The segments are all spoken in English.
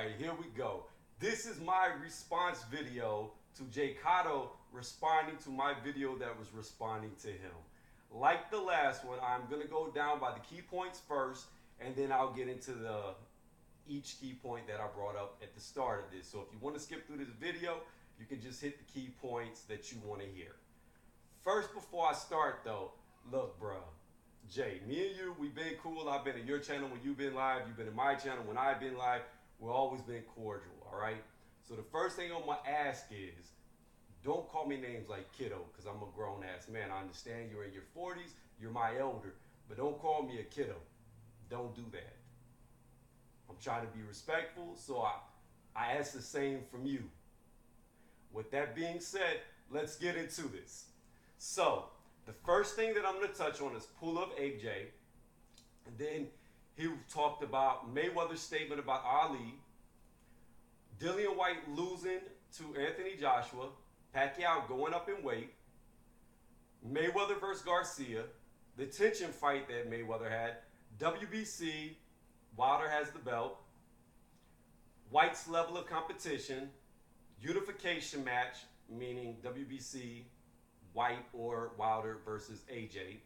right, here we go. This is my response video to Jay Cotto responding to my video that was responding to him. Like the last one, I'm going to go down by the key points first, and then I'll get into each key point that I brought up at the start of this. So if you want to skip through this video, you can just hit the key points that you want to hear. First, before I start though, look, bro, Jay, me and you, we've been cool. I've been in your channel when you've been live. You've been in my channel when I've been live. We've always been cordial, all right? So the first thing I'm going to ask is, don't call me names like kiddo, because I'm a grown-ass man. I understand you're in your 40s. You're my elder. But don't call me a kiddo. Don't do that. I'm trying to be respectful, so I ask the same from you. With that being said, let's get into this. So, the first thing that I'm going to touch on is pull-up AJ. And then he talked about Mayweather's statement about Ali, Dillian White losing to Anthony Joshua, Pacquiao going up in weight, Mayweather versus Garcia, the tension fight that Mayweather had, WBC, Wilder has the belt, White's level of competition, unification match, meaning WBC, White or Wilder versus AJ,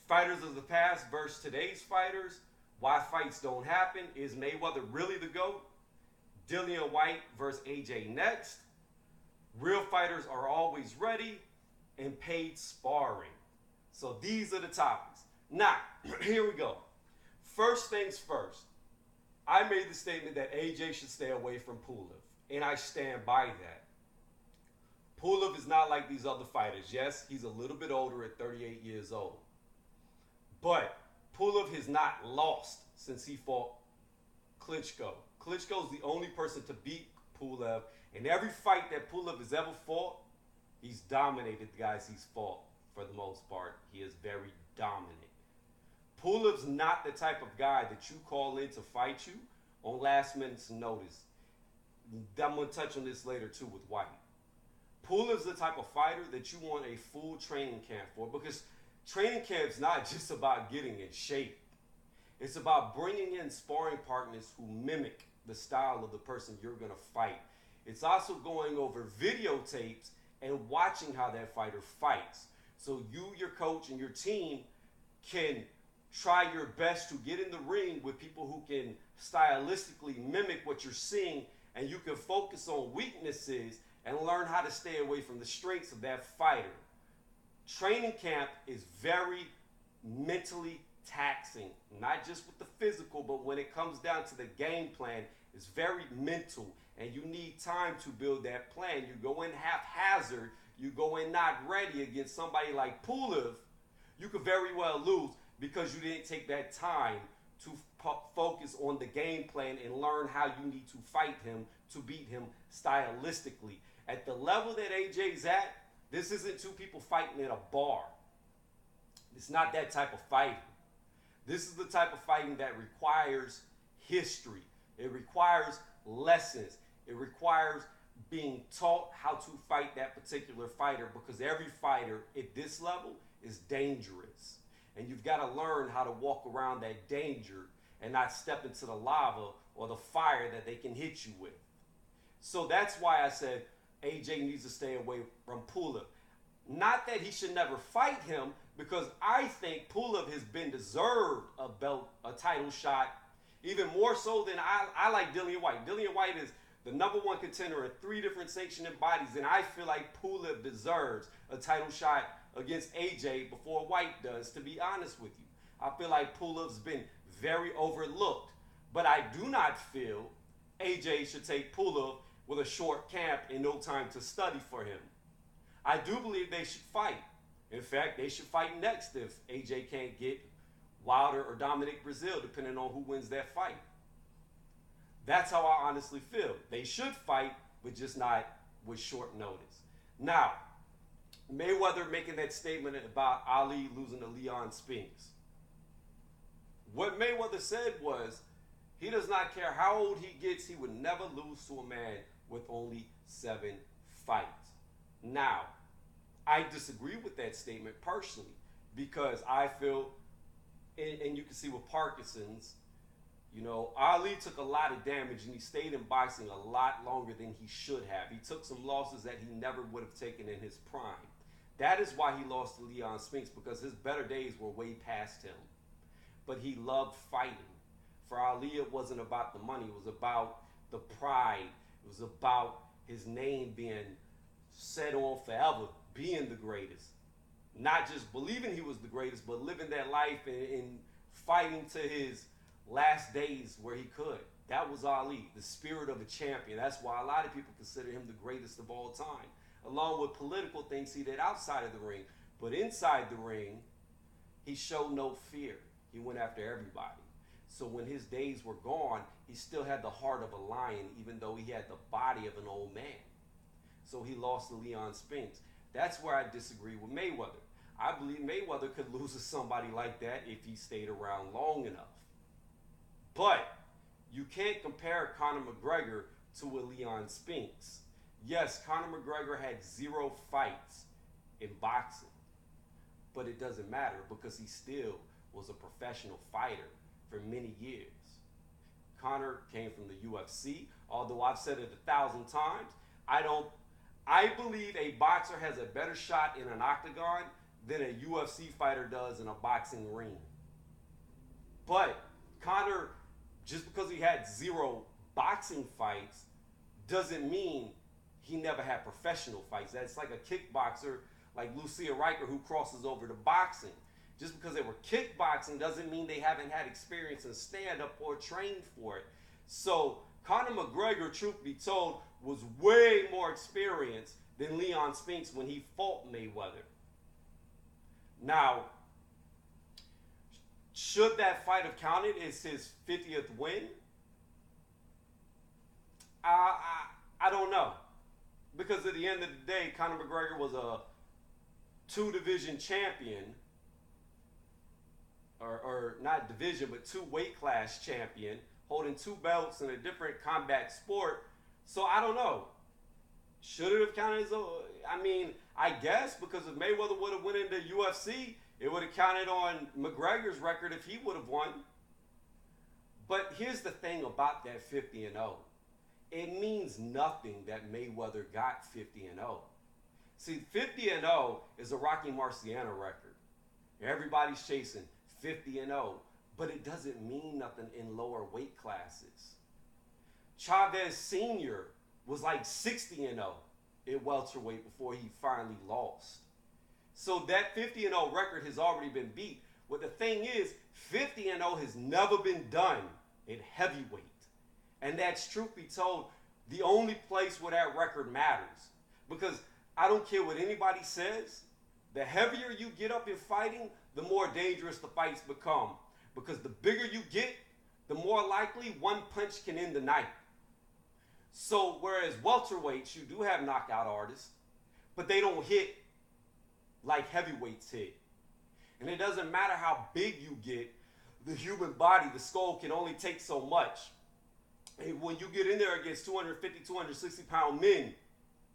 fighters of the past versus today's fighters, why fights don't happen, is Mayweather really the GOAT, Dillian White versus AJ next, real fighters are always ready, and paid sparring. So these are the topics. Now, here we go. First things first, I made the statement that AJ should stay away from Pulev, and I stand by that. Pulev is not like these other fighters. Yes, he's a little bit older at 38 years old. But Pulev has not lost since he fought Klitschko. Klitschko's the only person to beat Pulev. In every fight that Pulev has ever fought, he's dominated the guys he's fought for the most part. He is very dominant. Pulev's not the type of guy that you call in to fight you on last minute's notice. I'm going to touch on this later too with White. Pulev's the type of fighter that you want a full training camp for, because training camp's not just about getting in shape. It's about bringing in sparring partners who mimic the style of the person you're going to fight. It's also going over videotapes and watching how that fighter fights. So you, your coach, and your team can try your best to get in the ring with people who can stylistically mimic what you're seeing, and you can focus on weaknesses and learn how to stay away from the strengths of that fighter. Training camp is very mentally taxing, not just with the physical, but when it comes down to the game plan, it's very mental, and you need time to build that plan. You go in haphazard, you go in not ready against somebody like Pulev, you could very well lose because you didn't take that time to focus on the game plan and learn how you need to fight him to beat him stylistically. At the level that AJ's at, this isn't two people fighting in a bar. It's not that type of fighting. This is the type of fighting that requires history. It requires lessons. It requires being taught how to fight that particular fighter, because every fighter at this level is dangerous. And you've got to learn how to walk around that danger and not step into the lava or the fire that they can hit you with. So that's why I said AJ needs to stay away from Pulev. Not that he should never fight him, because I think Pulev has been deserved a belt, a title shot, even more so than I like Dillian White. Dillian White is the #1 contender in 3 different sanctioning bodies, and I feel like Pulev deserves a title shot against AJ before White does, to be honest with you. I feel like Pulev's been very overlooked, but I do not feel AJ should take Pulev with a short camp and no time to study for him. I do believe they should fight. In fact, they should fight next if AJ can't get Wilder or Dominic Brazil, depending on who wins that fight. That's how I honestly feel. They should fight, but just not with short notice. Now, Mayweather making that statement about Ali losing to Leon Spinks. What Mayweather said was, he does not care how old he gets, he would never lose to a man with only 7 fights. Now, I disagree with that statement personally, because I feel, and you can see with Parkinson's, You know, Ali took a lot of damage and he stayed in boxing a lot longer than he should have. He took some losses that he never would have taken in his prime. That is why he lost to Leon Spinks, because his better days were way past him. But he loved fighting. For Ali, it wasn't about the money. It was about the pride. It was about his name being set on forever, being the greatest. Not just believing he was the greatest, but living that life and fighting to his last days where he could. That was Ali, the spirit of a champion. That's why a lot of people consider him the greatest of all time, along with political things he did outside of the ring. But inside the ring, he showed no fear. He went after everybody. So when his days were gone, he still had the heart of a lion, even though he had the body of an old man. So he lost to Leon Spinks. That's where I disagree with Mayweather. I believe Mayweather could lose to somebody like that if he stayed around long enough. But you can't compare Conor McGregor to a Leon Spinks. Yes, Conor McGregor had 0 fights in boxing, but it doesn't matter because he still was a professional fighter for many years. Conor came from the UFC, although I've said it 1,000 times. I believe a boxer has a better shot in an octagon than a UFC fighter does in a boxing ring. But Conor, just because he had 0 boxing fights, doesn't mean he never had professional fights. That's like a kickboxer like Lucia Riker who crosses over to boxing. Just because they were kickboxing doesn't mean they haven't had experience in stand-up or trained for it. So Conor McGregor, truth be told, was way more experienced than Leon Spinks when he fought Mayweather. Now, should that fight have counted as his 50th win? I don't know. Because at the end of the day, Conor McGregor was a 2-division champion. Or not division, but 2 weight class champion, holding 2 belts in a different combat sport. So I don't know. Should it have counted as I guess, because if Mayweather would have went into UFC, it would have counted on McGregor's record if he would have won. But here's the thing about that 50-0. It means nothing that Mayweather got 50-0. See, 50-0 is a Rocky Marciano record. Everybody's chasing 50-0, but it doesn't mean nothing in lower weight classes. Chavez Sr. was like 60-0 at welterweight before he finally lost. So that 50-0 record has already been beat. But the thing is, 50-0 has never been done in heavyweight. And that's, truth be told, the only place where that record matters. Because I don't care what anybody says, the heavier you get up in fighting, the more dangerous the fights become. Because the bigger you get, the more likely one punch can end the night. So whereas welterweights, you do have knockout artists, but they don't hit like heavyweights hit. And it doesn't matter how big you get, the human body, the skull can only take so much. And when you get in there against 250, 260 pound men,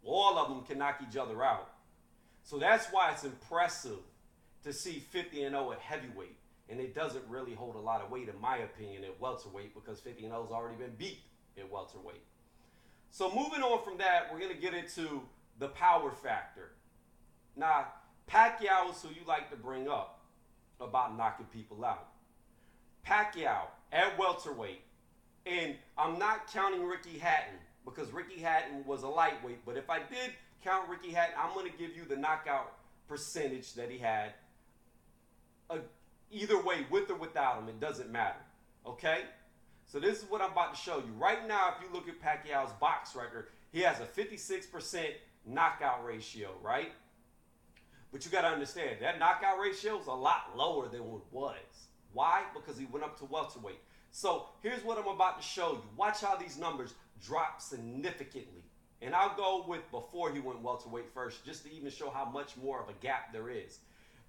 all of them can knock each other out. So that's why it's impressive to see 50-0 at heavyweight. And it doesn't really hold a lot of weight, in my opinion, at welterweight, because 50-0 has already been beat at welterweight. So moving on from that, we're going to get into the power factor. Now, Pacquiao is who you like to bring up about knocking people out. Pacquiao at welterweight, and I'm not counting Ricky Hatton, because Ricky Hatton was a lightweight, but if I did count Ricky Hatton, I'm going to give you the knockout percentage that he had. Either way, with or without him, it doesn't matter. Okay? So this is what I'm about to show you. Right now, if you look at Pacquiao's box record, he has a 56% knockout ratio, right? But you got to understand, that knockout ratio is a lot lower than what it was. Why? Because he went up to welterweight. So here's what I'm about to show you. Watch how these numbers drop significantly. And I'll go with before he went welterweight first, just to even show how much more of a gap there is.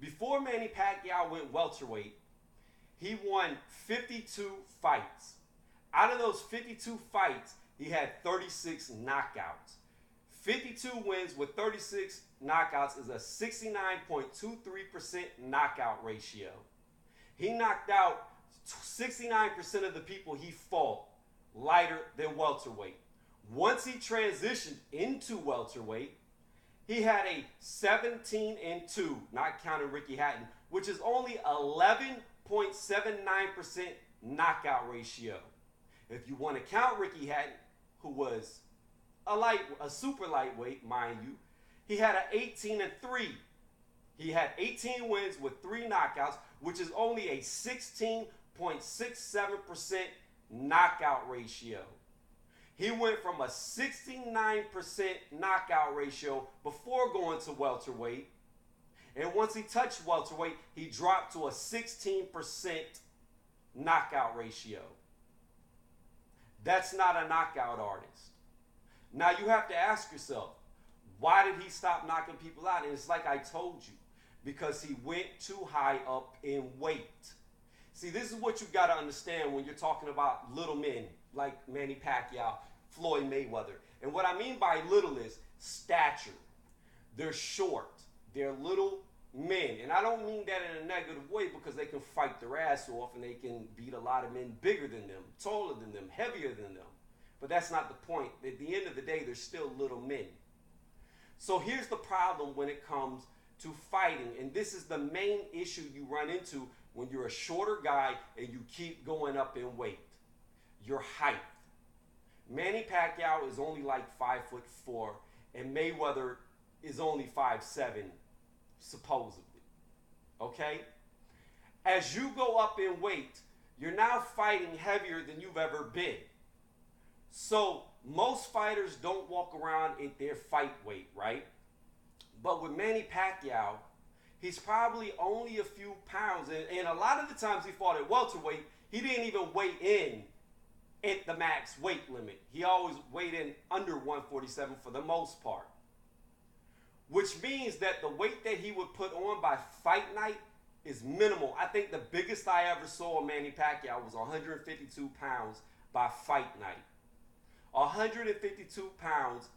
Before Manny Pacquiao went welterweight, he won 52 fights. Out of those 52 fights, he had 36 knockouts. 52 wins with 36 knockouts is a 69.23% knockout ratio. He knocked out 69% of the people he fought lighter than welterweight. Once he transitioned into welterweight, he had a 17-2, not counting Ricky Hatton, which is only 11.79% knockout ratio. If you want to count Ricky Hatton, who was a super lightweight, mind you, he had an 18-3. He had 18 wins with 3 knockouts, which is only a 16.67% knockout ratio. He went from a 69% knockout ratio before going to welterweight, and once he touched welterweight, he dropped to a 16% knockout ratio. That's not a knockout artist. Now you have to ask yourself, why did he stop knocking people out? And it's like I told you, because he went too high up in weight. See, this is what you got to understand when you're talking about little men like Manny Pacquiao, Floyd Mayweather. And what I mean by little is stature. They're short. They're little men. And I don't mean that in a negative way, because they can fight their ass off and they can beat a lot of men bigger than them, taller than them, heavier than them. But that's not the point. At the end of the day, they're still little men. So here's the problem when it comes to fighting, and this is the main issue you run into when you're a shorter guy and you keep going up in weight: your height. Manny Pacquiao is only like 5'4", and Mayweather is only 5'7", supposedly. Okay? As you go up in weight, you're now fighting heavier than you've ever been. So most fighters don't walk around at their fight weight, right? But with Manny Pacquiao, he's probably only a few pounds. And a lot of the times he fought at welterweight, he didn't even weigh in at the max weight limit. He always weighed in under 147 for the most part. Which means that the weight that he would put on by fight night is minimal. I think the biggest I ever saw of Manny Pacquiao was 152 pounds by fight night. 152 pounds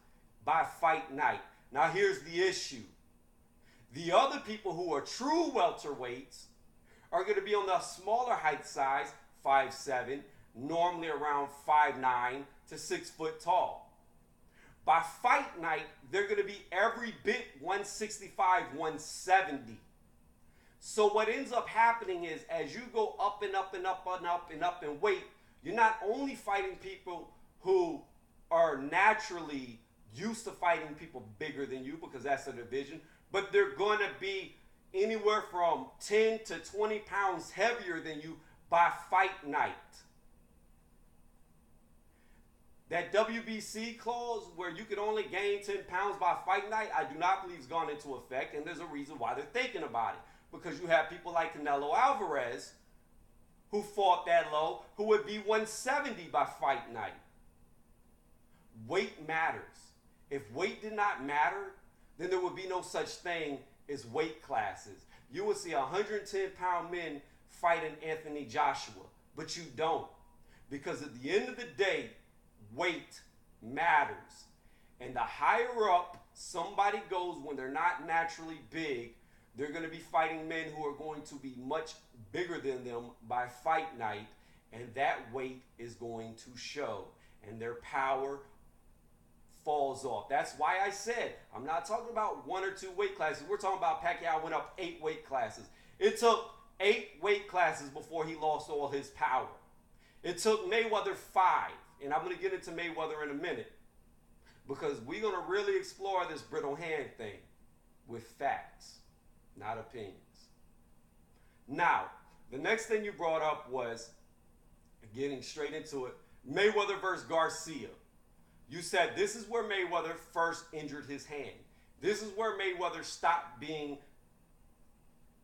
by fight night. Now here's the issue. The other people who are true welterweights are going to be on the smaller height size, 5'7", normally around 5'9" to 6 foot tall. By fight night, they're going to be every bit 165, 170. So what ends up happening is, as you go up and up and up and up and up in weight, you're not only fighting people who are naturally used to fighting people bigger than you, because that's a division, but they're going to be anywhere from 10 to 20 pounds heavier than you by fight night. That WBC clause where you could only gain 10 pounds by fight night, I do not believe has gone into effect, and there's a reason why they're thinking about it. Because you have people like Canelo Alvarez, who fought that low, who would be 170 by fight night. Weight matters. If weight did not matter, then there would be no such thing as weight classes. You would see 110-pound men fighting Anthony Joshua, but you don't. Because at the end of the day, weight matters. And the higher up somebody goes when they're not naturally big, they're going to be fighting men who are going to be much bigger than them by fight night, and that weight is going to show, and their power falls off. That's why I said I'm not talking about 1 or 2 weight classes. We're talking about Pacquiao went up 8 weight classes. It took 8 weight classes before he lost all his power. It took Mayweather 5, and I'm going to get into Mayweather in a minute, because we're going to really explore this brittle hand thing with facts, not opinions. Now, the next thing you brought up was, getting straight into it, Mayweather versus Garcia. You said this is where Mayweather first injured his hand. This is where Mayweather stopped being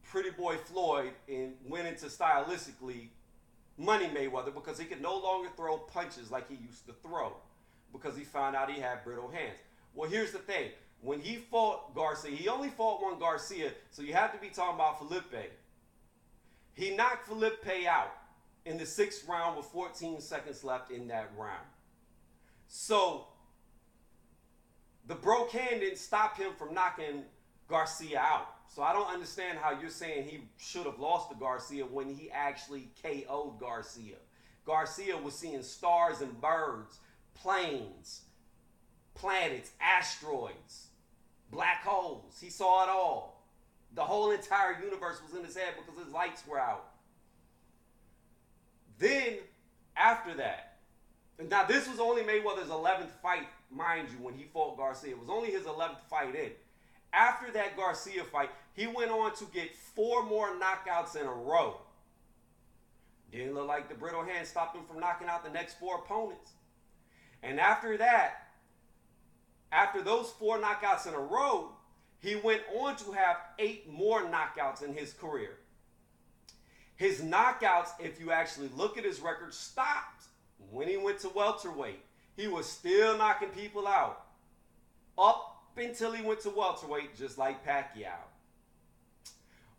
Pretty Boy Floyd and went into stylistically Money Mayweather, because he could no longer throw punches like he used to throw, because he found out he had brittle hands. Well, here's the thing. When he fought Garcia, he only fought one Garcia, so you have to be talking about Felipe. He knocked Felipe out in the 6th round with 14 seconds left in that round. So the broke hand didn't stop him from knocking Garcia out. So I don't understand how you're saying he should have lost to Garcia when he actually KO'd Garcia. Garcia was seeing stars and birds, planes, planets, asteroids, black holes. He saw it all. The whole entire universe was in his head because his lights were out. Then, after that, now this was only Mayweather's 11th fight, mind you, when he fought Garcia. It was only his 11th fight in. After that Garcia fight, he went on to get 4 more knockouts in a row. Didn't look like the brittle hand stopped him from knocking out the next 4 opponents. And after that, after those 4 knockouts in a row, he went on to have 8 more knockouts in his career. His knockouts, if you actually look at his record, stopped when he went to welterweight. He was still knocking people out up until he went to welterweight, just like Pacquiao.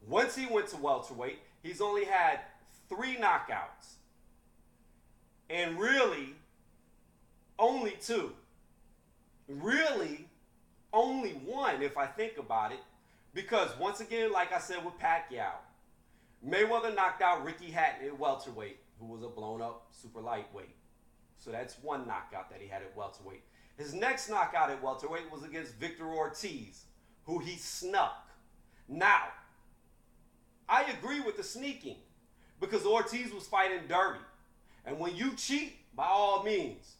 Once he went to welterweight, he's only had 3 knockouts. And really, only 2. Really, only 1 if I think about it. Because once again, like I said with Pacquiao, Mayweather knocked out Ricky Hatton at welterweight, who was a blown up super lightweight. So that's 1 knockout that he had at welterweight. His next knockout at welterweight was against Victor Ortiz, who he snuck. Now, I agree with the sneaking because Ortiz was fighting dirty. And when you cheat, by all means,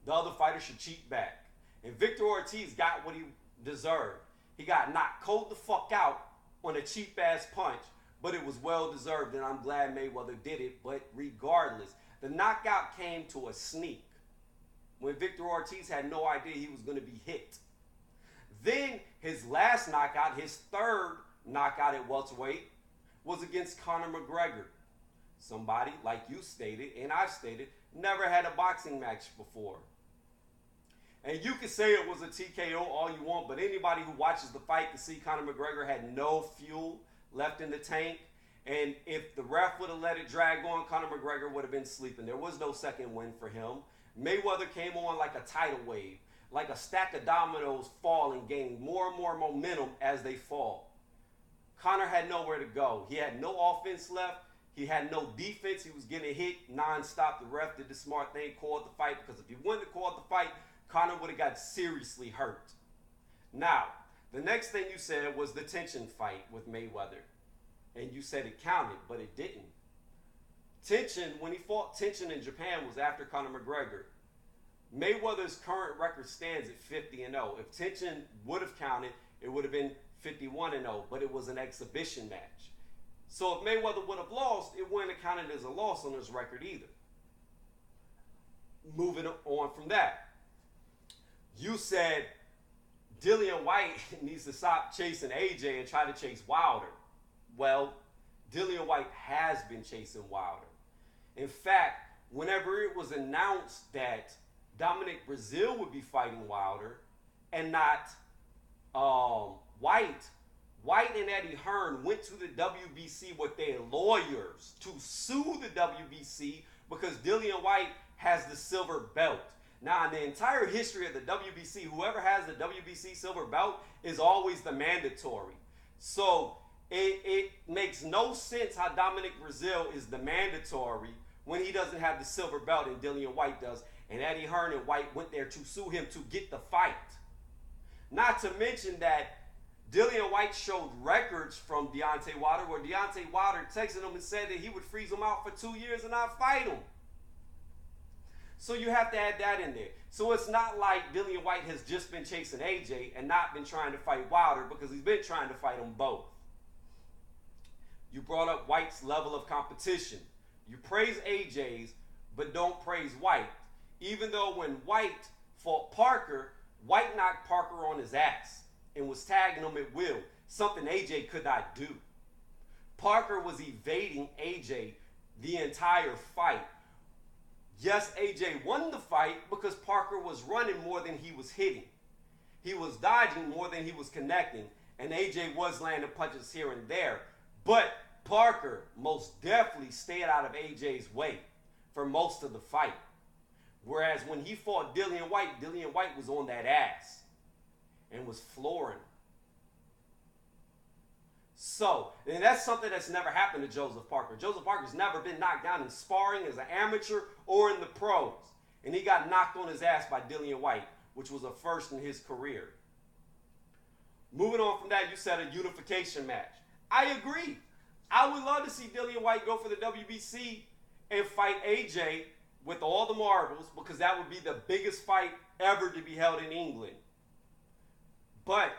the other fighter should cheat back. And Victor Ortiz got what he deserved. He got knocked cold the fuck out on a cheap-ass punch, but it was well-deserved, and I'm glad Mayweather did it. But regardless, the knockout came to a sneak when Victor Ortiz had no idea he was going to be hit. Then his last knockout, his 3rd knockout at welterweight, was against Conor McGregor. Somebody, like you stated, and I've stated, never had a boxing match before. And you can say it was a TKO all you want, but anybody who watches the fight can see Conor McGregor had no fuel left in the tank. And if the ref would have let it drag on, Conor McGregor would have been sleeping. There was no second win for him. Mayweather came on like a tidal wave, like a stack of dominoes fall and gain more and more momentum as they fall. Conor had nowhere to go. He had no offense left. He had no defense. He was getting hit nonstop. The ref did the smart thing, called the fight, because if he wouldn't have called the fight, Conor would have got seriously hurt. Now, the next thing you said was the tension fight with Mayweather. And you said it counted, but it didn't. Tension, when he fought Tension in Japan, was after Conor McGregor. Mayweather's current record stands at 50-0. If Tension would have counted, it would have been 51-0, but it was an exhibition match. So if Mayweather would have lost, it wouldn't have counted as a loss on his record either. Moving on from that, you said Dillian White needs to stop chasing AJ and try to chase Wilder. Well, Dillian White has been chasing Wilder. In fact, whenever it was announced that Dominic Breazeale would be fighting Wilder and not White and Eddie Hearn went to the WBC with their lawyers to sue the WBC because Dillian White has the silver belt. Now, in the entire history of the WBC, whoever has the WBC silver belt is always the mandatory. So it makes no sense how Dominic Breazeale is the mandatory when he doesn't have the silver belt and Dillian White does. And Eddie Hearn and White went there to sue him to get the fight. Not to mention that Dillian White showed records from Deontay Wilder where Deontay Wilder texted him and said that he would freeze him out for 2 years and not fight him. So you have to add that in there. So it's not like Dillian White has just been chasing AJ and not been trying to fight Wilder, because he's been trying to fight them both. You brought up White's level of competition. You praise AJ's, but don't praise White. Even though when White fought Parker, White knocked Parker on his ass and was tagging him at will, something AJ could not do. Parker was evading AJ the entire fight. Yes, AJ won the fight because Parker was running more than he was hitting. He was dodging more than he was connecting, and AJ was landing punches here and there. But Parker most definitely stayed out of AJ's way for most of the fight. Whereas when he fought Dillian White was on that ass and was flooring. So, and that's something that's never happened to Joseph Parker. Joseph Parker's never been knocked down in sparring as an amateur or in the pros. And he got knocked on his ass by Dillian White, which was a first in his career. Moving on from that, you said a unification match. I agree. I would love to see Dillian White go for the WBC and fight AJ with all the marbles, because that would be the biggest fight ever to be held in England. But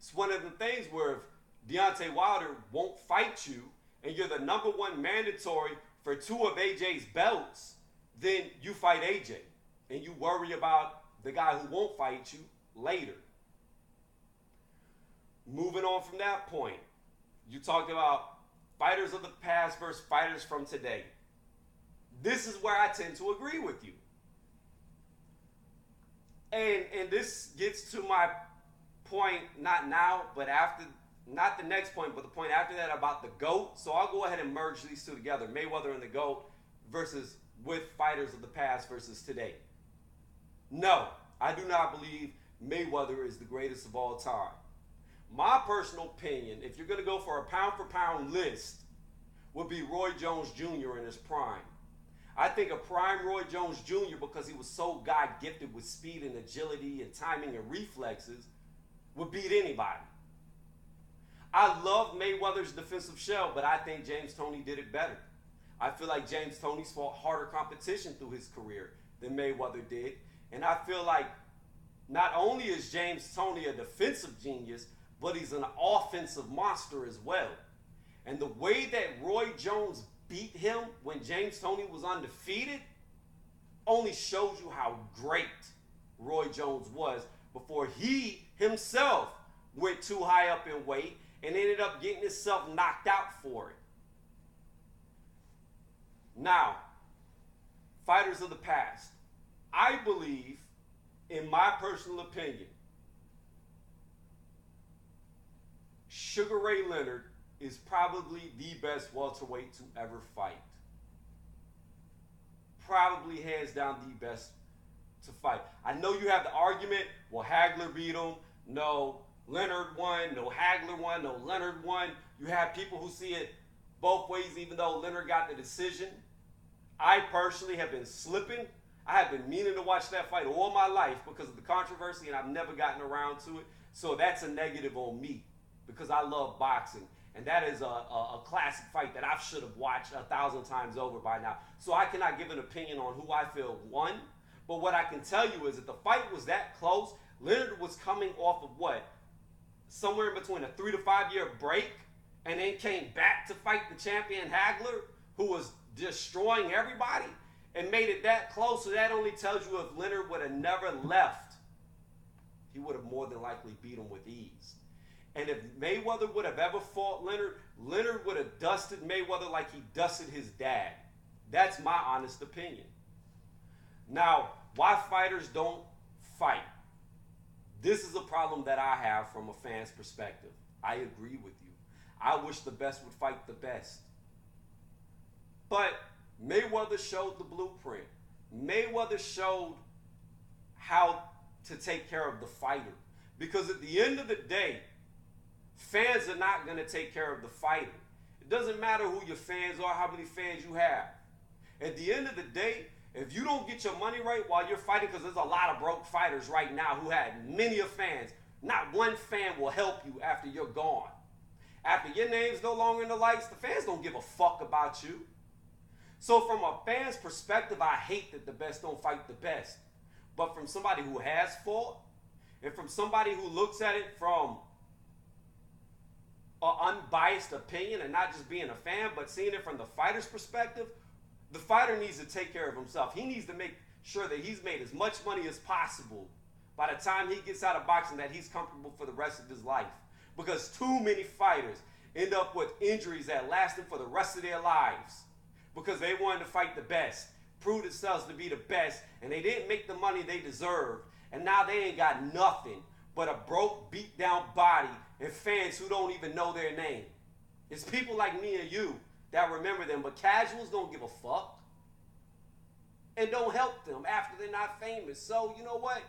it's one of the things where if Deontay Wilder won't fight you and you're the #1 mandatory for 2 of AJ's belts, then you fight AJ and you worry about the guy who won't fight you later. Moving on from that point, you talked about fighters of the past versus fighters from today. This is where I tend to agree with you. And this gets to my point, not now, but after, not the next point, but the point after that about the GOAT. So I'll go ahead and merge these two together, Mayweather and the GOAT versus with fighters of the past versus today. No, I do not believe Mayweather is the greatest of all time. My personal opinion, if you're going to go for a pound-for-pound list, would be Roy Jones Jr. in his prime. I think a prime Roy Jones Jr., because he was so God-gifted with speed and agility and timing and reflexes, would beat anybody. I love Mayweather's defensive shell, but I think James Toney did it better. I feel like James Toney's fought harder competition through his career than Mayweather did. And I feel like not only is James Toney a defensive genius, but he's an offensive monster as well. And the way that Roy Jones beat him when James Toney was undefeated only shows you how great Roy Jones was before he himself went too high up in weight and ended up getting himself knocked out for it. Now, fighters of the past. I believe, in my personal opinion, Sugar Ray Leonard is probably the best welterweight to ever fight. Probably hands down the best to fight. I know you have the argument, well, Hagler beat him. No, Leonard won. No, Hagler won. No, Leonard won. You have people who see it both ways, even though Leonard got the decision. I personally have been slipping. I have been meaning to watch that fight all my life because of the controversy, and I've never gotten around to it. So that's a negative on me because I love boxing. And that is a classic fight that I should have watched 1,000 times over by now. So I cannot give an opinion on who I feel won. But what I can tell you is that the fight was that close. Leonard was coming off of what? Somewhere in between a 3 to 5 year break, and then came back to fight the champion Hagler, who was destroying everybody, and made it that close. So that only tells you if Leonard would have never left, he would have more than likely beat him with ease. And if Mayweather would have ever fought Leonard, Leonard would have dusted Mayweather like he dusted his dad. That's my honest opinion. Now, why fighters don't fight? This is a problem that I have from a fan's perspective. I agree with you. I wish the best would fight the best. But Mayweather showed the blueprint. Mayweather showed how to take care of the fighter. Because at the end of the day, fans are not going to take care of the fighter. It doesn't matter who your fans are, how many fans you have. At the end of the day, if you don't get your money right while you're fighting, because there's a lot of broke fighters right now who had many of fans, not one fan will help you after you're gone. After your name's no longer in the lights, the fans don't give a fuck about you. So from a fan's perspective, I hate that the best don't fight the best. But from somebody who has fought, and from somebody who looks at it from an unbiased opinion and not just being a fan, but seeing it from the fighter's perspective, the fighter needs to take care of himself. He needs to make sure that he's made as much money as possible by the time he gets out of boxing, that he's comfortable for the rest of his life. Because too many fighters end up with injuries that last them for the rest of their lives because they wanted to fight the best, prove themselves to be the best, and they didn't make the money they deserved, and now they ain't got nothing but a broke, beat down body and fans who don't even know their name. It's people like me and you that remember them, but casuals don't give a fuck and don't help them after they're not famous. So you know what?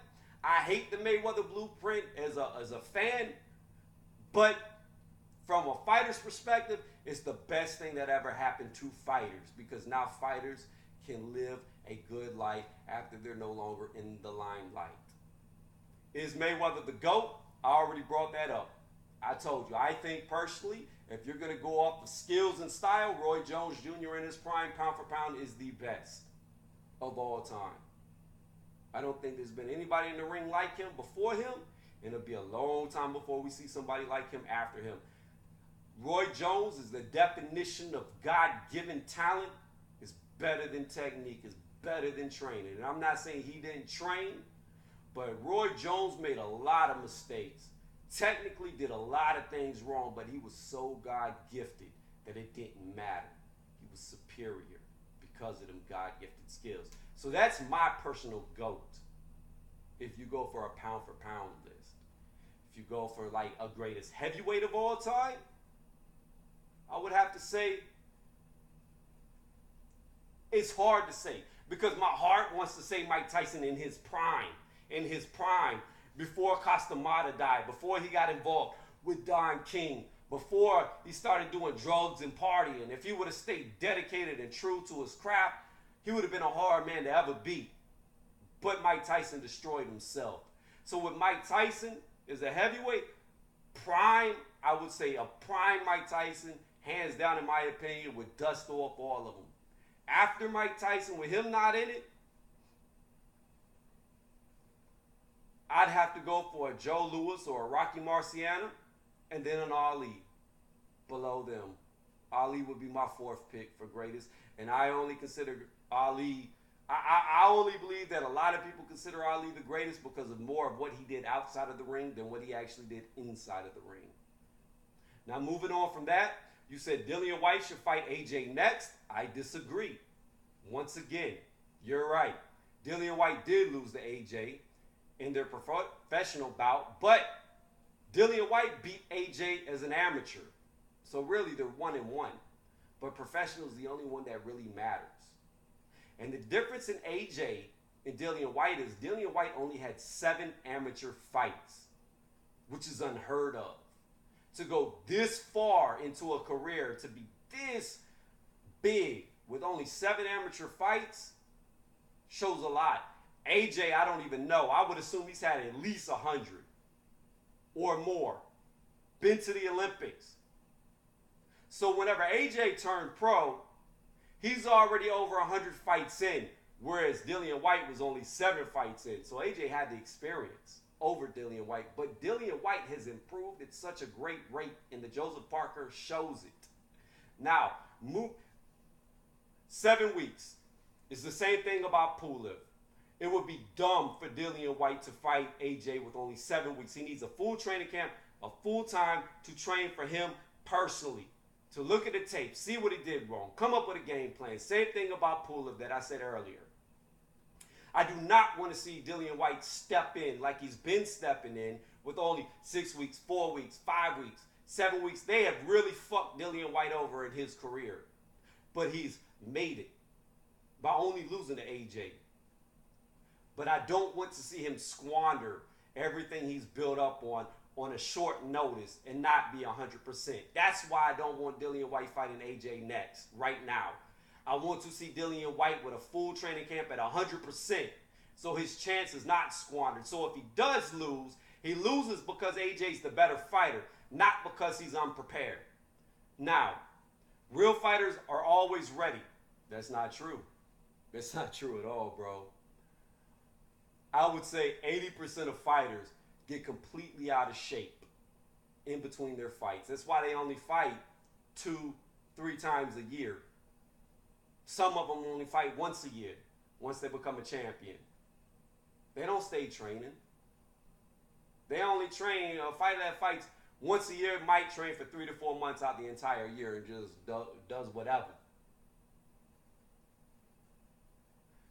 I hate the Mayweather blueprint as a fan, but from a fighter's perspective, it's the best thing that ever happened to fighters, because now fighters can live a good life after they're no longer in the limelight. Is Mayweather the GOAT? I already brought that up. I told you, I think personally, if you're going to go off the skills and style, Roy Jones Jr. in his prime, pound for pound, is the best of all time. I don't think there's been anybody in the ring like him before him, and it'll be a long time before we see somebody like him after him. Roy Jones is the definition of God-given talent. It's better than technique. It's better than training. And I'm not saying he didn't train, but Roy Jones made a lot of mistakes. Technically did a lot of things wrong, but he was so God-gifted that it didn't matter. He was superior because of them God-gifted skills. So that's my personal GOAT. If you go for a pound-for-pound list. If you go for like a greatest heavyweight of all time, I would have to say it's hard to say, because my heart wants to say Mike Tyson in his prime, before Costamata died, before he got involved with Don King, before he started doing drugs and partying. If he would have stayed dedicated and true to his craft, he would have been a hard man to ever beat. But Mike Tyson destroyed himself. So with Mike Tyson as a heavyweight, prime, I would say a prime Mike Tyson, hands down in my opinion, would dust off all of them. After Mike Tyson, with him not in it, I'd have to go for a Joe Louis or a Rocky Marciano, and then an Ali below them. Ali would be my fourth pick for greatest, and I only consider Ali, I only believe that a lot of people consider Ali the greatest because of more of what he did outside of the ring than what he actually did inside of the ring. Now moving on from that, you said Dillian Whyte should fight AJ next. I disagree. Once again, you're right. Dillian Whyte did lose to AJ in their professional bout, but Dillian Whyte beat AJ as an amateur. So really they're 1-1. But professional is the only one that really matters. And the difference in AJ and Dillian Whyte is Dillian Whyte only had 7 amateur fights, which is unheard of. To go this far into a career, to be this big with only 7 amateur fights, shows a lot. AJ, I don't even know. I would assume he's had at least 100 or more. Been to the Olympics. So whenever AJ turned pro, he's already over 100 fights in, whereas Dillian Whyte was only 7 fights in. So AJ had the experience over Dillian Whyte. But Dillian Whyte has improved at such a great rate, and the Joseph Parker shows it. Now, 7 weeks. It's the same thing about Pulev. It would be dumb for Dillian Whyte to fight AJ with only 7 weeks. He needs a full training camp, a full time to train for him personally. To look at the tape, see what he did wrong, come up with a game plan. Same thing about Pulev that I said earlier. I do not want to see Dillian Whyte step in like he's been stepping in with only 6 weeks, 4 weeks, 5 weeks, 7 weeks. They have really fucked Dillian Whyte over in his career. But he's made it by only losing to AJ. But I don't want to see him squander everything he's built up on a short notice and not be 100%. That's why I don't want Dillian Whyte fighting AJ next, right now. I want to see Dillian Whyte with a full training camp at 100%, so his chance is not squandered. So if he does lose, he loses because AJ's the better fighter, not because he's unprepared. Now, real fighters are always ready. That's not true. That's not true at all, bro. I would say 80% of fighters get completely out of shape in between their fights. That's why they only fight 2-3 times a year. Some of them only fight once a year, once they become a champion. They don't stay training. They only train, a fighter that fights once a year might train for 3 to 4 months out the entire year and just does whatever.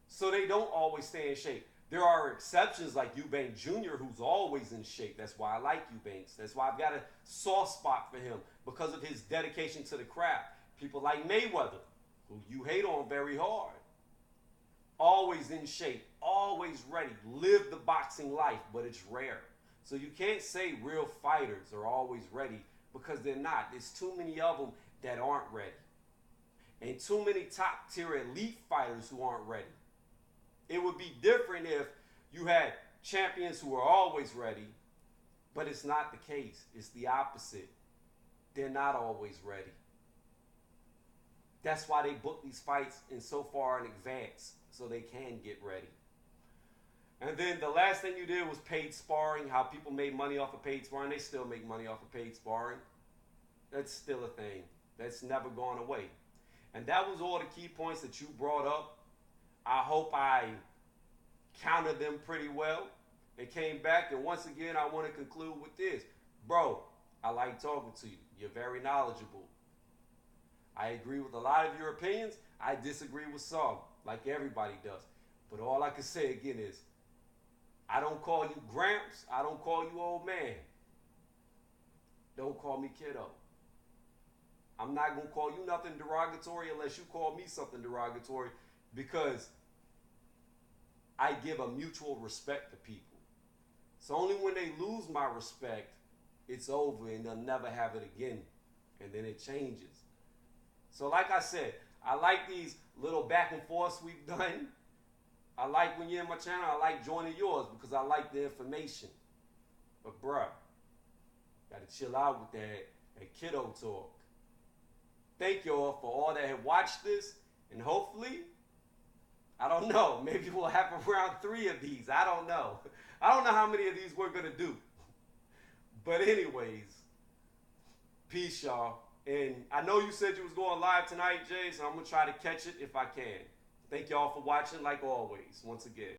So they don't always stay in shape. There are exceptions like Eubank Jr., who's always in shape. That's why I like Eubanks. That's why I've got a soft spot for him, because of his dedication to the craft. People like Mayweather, who you hate on very hard. Always in shape, always ready, live the boxing life, but it's rare. So you can't say real fighters are always ready because they're not. There's too many of them that aren't ready. And too many top tier elite fighters who aren't ready. It would be different if you had champions who are always ready, but it's not the case. It's the opposite. They're not always ready. That's why they book these fights in so far in advance, so they can get ready. And then the last thing you did was paid sparring, how people made money off of paid sparring. They still make money off of paid sparring. That's still a thing. That's never gone away. And that was all the key points that you brought up. I hope I counted them pretty well and came back. And once again, I want to conclude with this. Bro, I like talking to you. You're very knowledgeable. I agree with a lot of your opinions. I disagree with some, like everybody does. But all I can say again is, I don't call you Gramps. I don't call you old man. Don't call me kiddo. I'm not going to call you nothing derogatory unless you call me something derogatory, because I give a mutual respect to people. It's only when they lose my respect, it's over and they'll never have it again. And then it changes. So like I said, I like these little back and forths we've done. I like when you're in my channel. I like joining yours because I like the information. But bruh, gotta chill out with that kiddo talk. Thank y'all for all that have watched this, and hopefully, I don't know, maybe we'll have around 3 of these. I don't know. I don't know how many of these we're gonna do. But anyways, peace, y'all. And I know you said you was going live tonight, Jay, so I'm gonna try to catch it if I can. Thank y'all for watching, like always, once again.